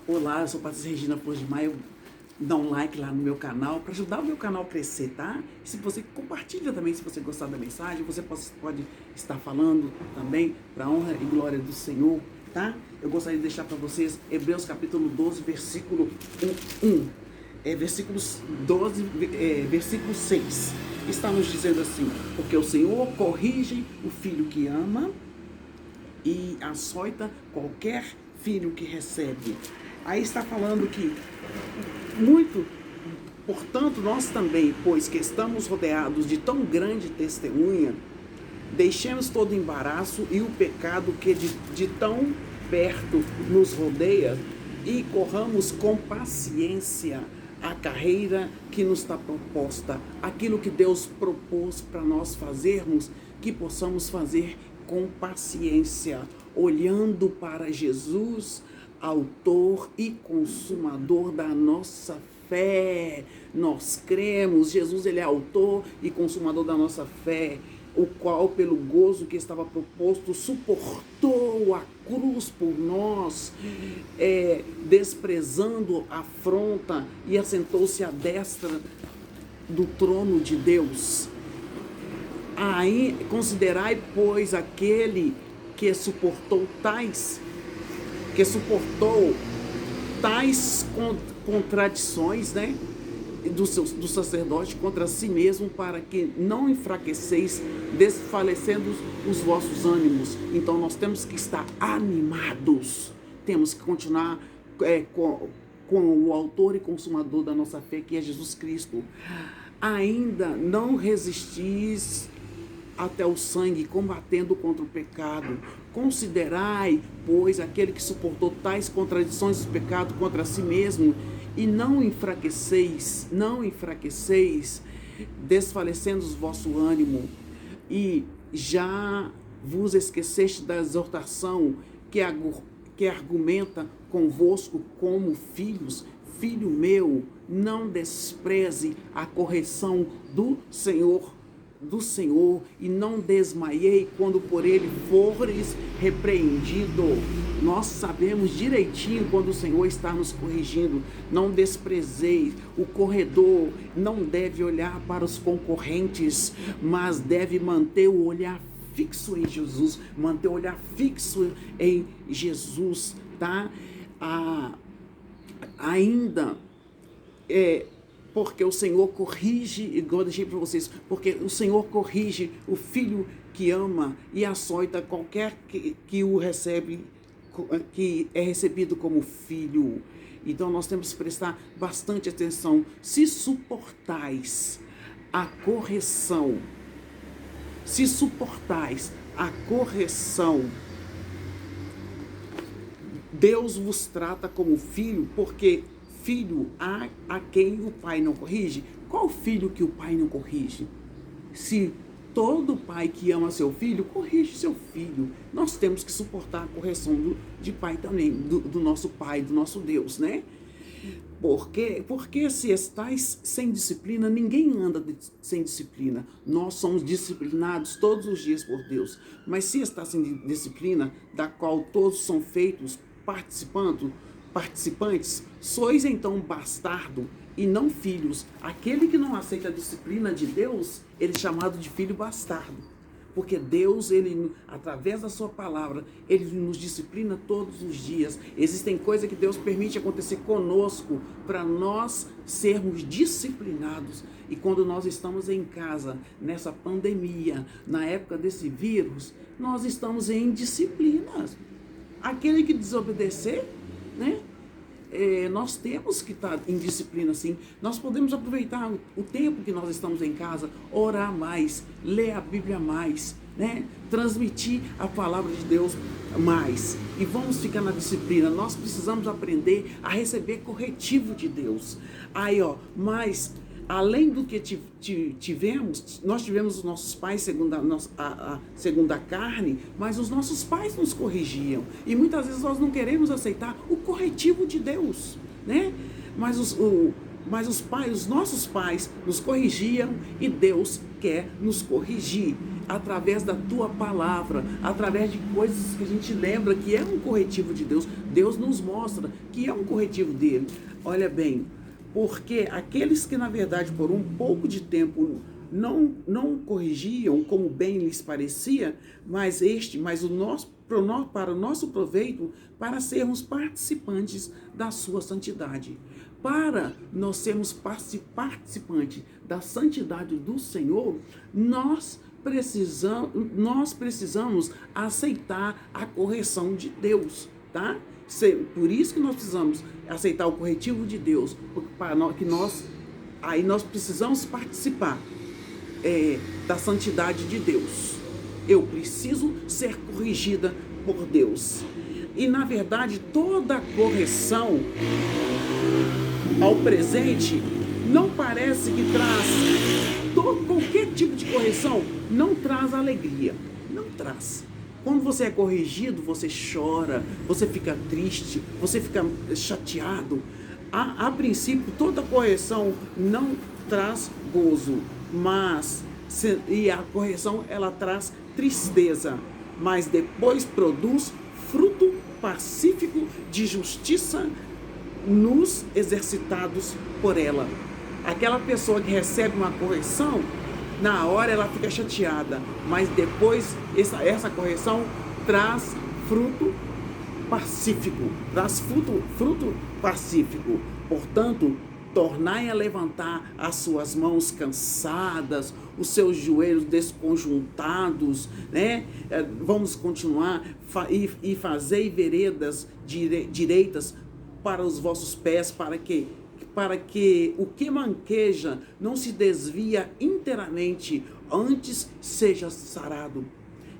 Olá, eu sou Patrícia Regina Flores de Maio. Dá um like lá no meu canal para ajudar o meu canal a crescer, tá? Se você compartilha também, se você gostar da mensagem, você pode estar falando também para a honra e glória do Senhor, tá? Eu gostaria de deixar para vocês Hebreus capítulo 12, versículo 1. Versículos 12, versículo 6. Está nos dizendo assim: porque o Senhor corrige o filho que ama e açoita qualquer filho que recebe. Aí está falando que portanto, nós também, pois que estamos rodeados de tão grande testemunha, deixemos todo o embaraço e o pecado que de tão perto nos rodeia e corramos com paciência a carreira que nos está proposta, aquilo que Deus propôs para nós fazermos, que possamos fazer com paciência, olhando para Jesus, autor e consumador da nossa fé. Nós cremos, Jesus ele é autor e consumador da nossa fé, o qual pelo gozo que estava proposto suportou a cruz por nós, desprezando a afronta, e assentou-se à destra do trono de Deus. Aí considerai, pois, aquele que suportou tais contradições, né, do sacerdote contra si mesmo, para que não enfraqueceis, desfalecendo os vossos ânimos. Então nós temos que estar animados, temos que continuar com o autor e consumador da nossa fé, que é Jesus Cristo. Ainda não resistis até o sangue, combatendo contra o pecado. Considerai, pois, aquele que suportou tais contradições do pecado contra si mesmo, e não enfraqueceis, desfalecendo o vosso ânimo, e já vos esqueceste da exortação que argumenta convosco como filhos. Filho meu, não despreze a correção do Senhor, e não desmaiei quando por ele fores repreendido. Nós sabemos direitinho quando o Senhor está nos corrigindo. Não desprezeis. O corredor não deve olhar para os concorrentes, mas deve manter o olhar fixo em Jesus, manter o olhar fixo em Jesus, tá? Porque o Senhor corrige, igual eu deixei para vocês, porque o Senhor corrige o filho que ama e açoita qualquer que o recebe, que é recebido como filho. Então nós temos que prestar bastante atenção. Se suportais a correção, Deus vos trata como filho, porque filho a quem o pai não corrige. Qual filho que o pai não corrige? Se todo pai que ama seu filho, corrige seu filho. Nós temos que suportar a correção de pai também, do nosso pai, do nosso Deus, né? Porque se estáis sem disciplina, ninguém anda sem disciplina. Nós somos disciplinados todos os dias por Deus. Mas se está sem disciplina, da qual todos são feitos participantes, sois então bastardo e não filhos. Aquele que não aceita a disciplina de Deus, ele é chamado de filho bastardo. Porque Deus, ele, através da sua palavra, ele nos disciplina todos os dias. Existem coisas que Deus permite acontecer conosco para nós sermos disciplinados. E quando nós estamos em casa, nessa pandemia, na época desse vírus, nós estamos em disciplina. Aquele que desobedecer, né? Nós temos que estar em disciplina, sim. Nós podemos aproveitar o tempo que nós estamos em casa, orar mais, ler a Bíblia mais, né? Transmitir a palavra de Deus mais. E vamos ficar na disciplina. Nós precisamos aprender a receber corretivo de Deus. Mas além do que nós tivemos os nossos pais segundo a carne, mas os nossos pais nos corrigiam. E muitas vezes nós não queremos aceitar o corretivo de Deus, né? Mas os nossos pais nos corrigiam, e Deus quer nos corrigir. através da tua palavra, através de coisas que a gente lembra que é um corretivo de Deus. Deus nos mostra que é um corretivo dele. Olha bem, porque aqueles que na verdade por um pouco de tempo não corrigiam como bem lhes parecia, mas para o nosso proveito, para sermos participantes da sua santidade. Para nós sermos participantes da santidade do Senhor, nós precisamos aceitar a correção de Deus, tá? Por isso que nós precisamos aceitar o corretivo de Deus, aí nós precisamos participar da santidade de Deus. Eu preciso ser corrigida por Deus. E na verdade toda correção ao presente não parece que traz, qualquer tipo de correção não traz alegria, não traz. Quando você é corrigido, você chora, você fica triste, você fica chateado. A princípio, toda correção não traz gozo, e a correção ela traz tristeza, mas depois produz fruto pacífico de justiça nos exercitados por ela. Aquela pessoa que recebe uma correção, na hora ela fica chateada, mas depois essa correção traz fruto pacífico, fruto pacífico. Portanto, tornai a levantar as suas mãos cansadas, os seus joelhos desconjuntados, né? Vamos continuar, e fazei veredas direitas para os vossos pés, para que o que manqueja não se desvia inteiramente, antes seja sarado.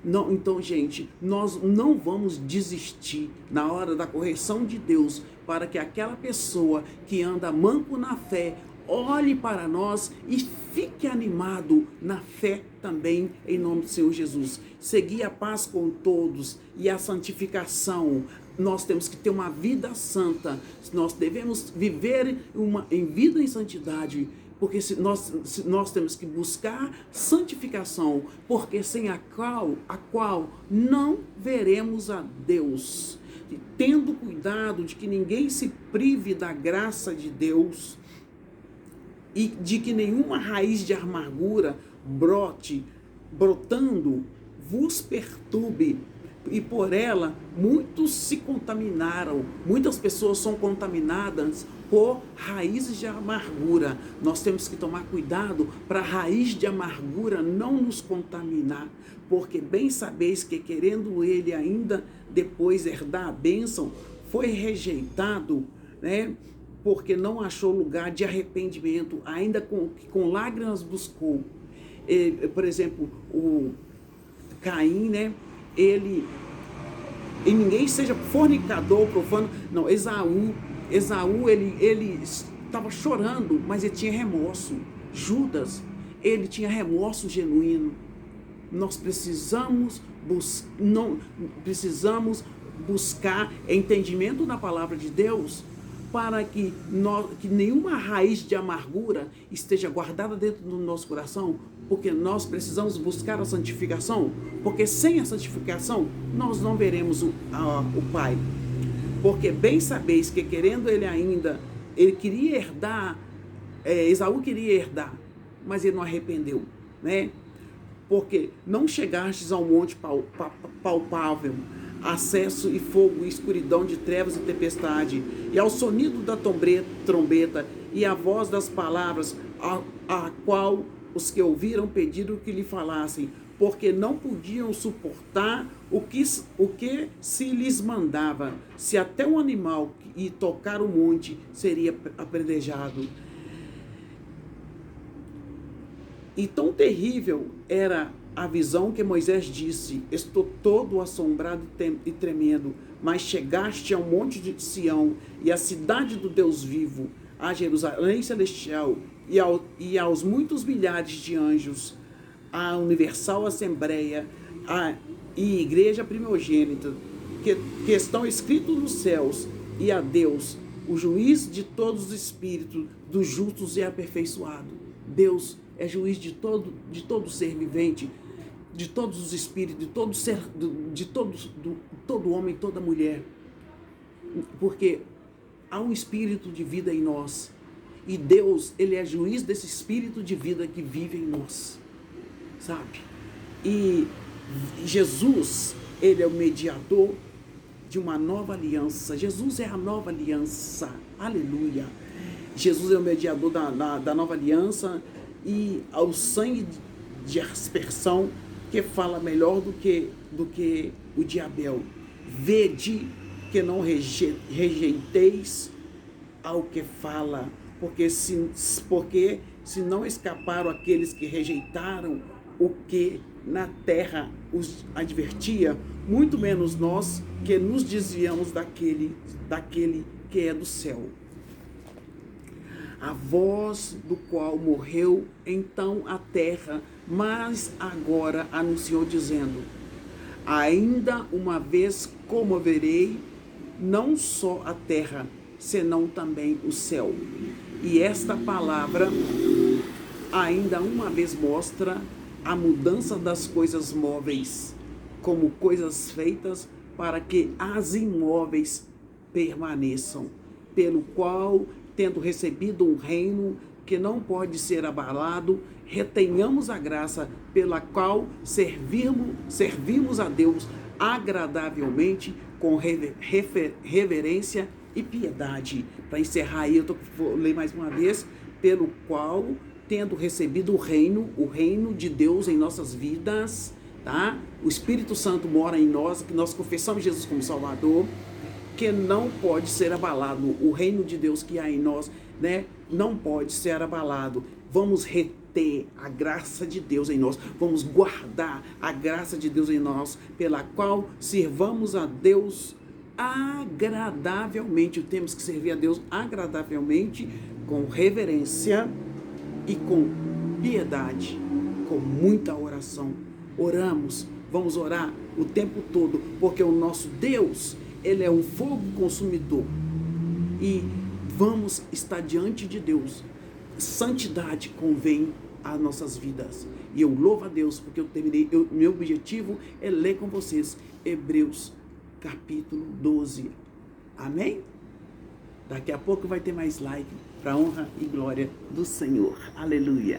Não, então, gente, nós não vamos desistir na hora da correção de Deus, para que aquela pessoa que anda manco na fé olhe para nós e fique animado na fé também, em nome do Senhor Jesus. Seguir a paz com todos e a santificação. Nós temos que ter uma vida santa, nós devemos viver em vida em santidade, porque nós temos que buscar santificação, porque sem a qual não veremos a Deus. E tendo cuidado de que ninguém se prive da graça de Deus, e de que nenhuma raiz de amargura brotando vos perturbe, e por ela muitos se contaminaram. Muitas pessoas são contaminadas por raízes de amargura. Nós temos que tomar cuidado para a raiz de amargura não nos contaminar, porque bem sabeis que, querendo ele ainda depois herdar a bênção, foi rejeitado, né? Porque não achou lugar de arrependimento, ainda com lágrimas buscou. Por exemplo, o Caim, né? E ninguém seja fornicador, profano. Não, Esaú, ele estava chorando, mas ele tinha remorso. Judas, ele tinha remorso genuíno. Nós precisamos buscar entendimento na palavra de Deus, para que nenhuma raiz de amargura esteja guardada dentro do nosso coração, porque nós precisamos buscar a santificação, porque sem a santificação nós não veremos o Pai. Porque bem sabeis que, querendo ele queria herdar, Esaú queria herdar, mas ele não arrependeu, né? Porque não chegastes ao monte palpável, acesso e fogo, e escuridão de trevas e tempestade, e ao sonido da trombeta, e a voz das palavras, a qual os que ouviram pediram que lhe falassem, porque não podiam suportar o que se lhes mandava. Se até um animal ir tocar o monte seria apedrejado. E tão terrível era a visão que Moisés disse: estou todo assombrado e tremendo, mas chegaste ao monte de Sião e à cidade do Deus vivo, a Jerusalém celestial e aos muitos milhares de anjos, a universal assembleia e igreja primogênita, que estão escritos nos céus, e a Deus, o juiz de todos os espíritos, dos justos e aperfeiçoado. Deus é juiz de todo ser vivente, de todos os espíritos, de todo ser, todo homem, toda mulher. Porque há um espírito de vida em nós. E Deus, ele é juiz desse espírito de vida que vive em nós. Sabe? E Jesus, ele é o mediador de uma nova aliança. Jesus é a nova aliança. Aleluia. Jesus é o mediador da nova aliança, e ao sangue de aspersão que fala melhor do que o de Abel. Vede que não rejeiteis ao que fala, porque se não escaparam aqueles que rejeitaram o que na terra os advertia, muito menos nós que nos desviamos daquele que é do céu. A voz do qual morreu então a terra, mas agora anunciou dizendo: ainda uma vez comoverei não só a terra, senão também o céu. E esta palavra ainda uma vez mostra a mudança das coisas móveis como coisas feitas para que as imóveis permaneçam, pelo qual, tendo recebido um reino que não pode ser abalado, retenhamos a graça pela qual servimos a Deus agradavelmente, com reverência e piedade. Para encerrar aí, vou ler mais uma vez: pelo qual, tendo recebido o reino de Deus em nossas vidas, tá? O Espírito Santo mora em nós, que nós confessamos Jesus como Salvador, que não pode ser abalado. O reino de Deus que há em nós, né, não pode ser abalado. Vamos reter a graça de Deus em nós, vamos guardar a graça de Deus em nós, pela qual servamos a Deus agradavelmente. Temos que servir a Deus agradavelmente, com reverência e com piedade, com muita oração. Oramos, vamos orar o tempo todo, porque o nosso Deus, ele é um fogo consumidor, e vamos estar diante de Deus. Santidade convém às nossas vidas. E eu louvo a Deus porque meu objetivo é ler com vocês Hebreus capítulo 12. Amém? Daqui a pouco vai ter mais live para honra e glória do Senhor. Aleluia.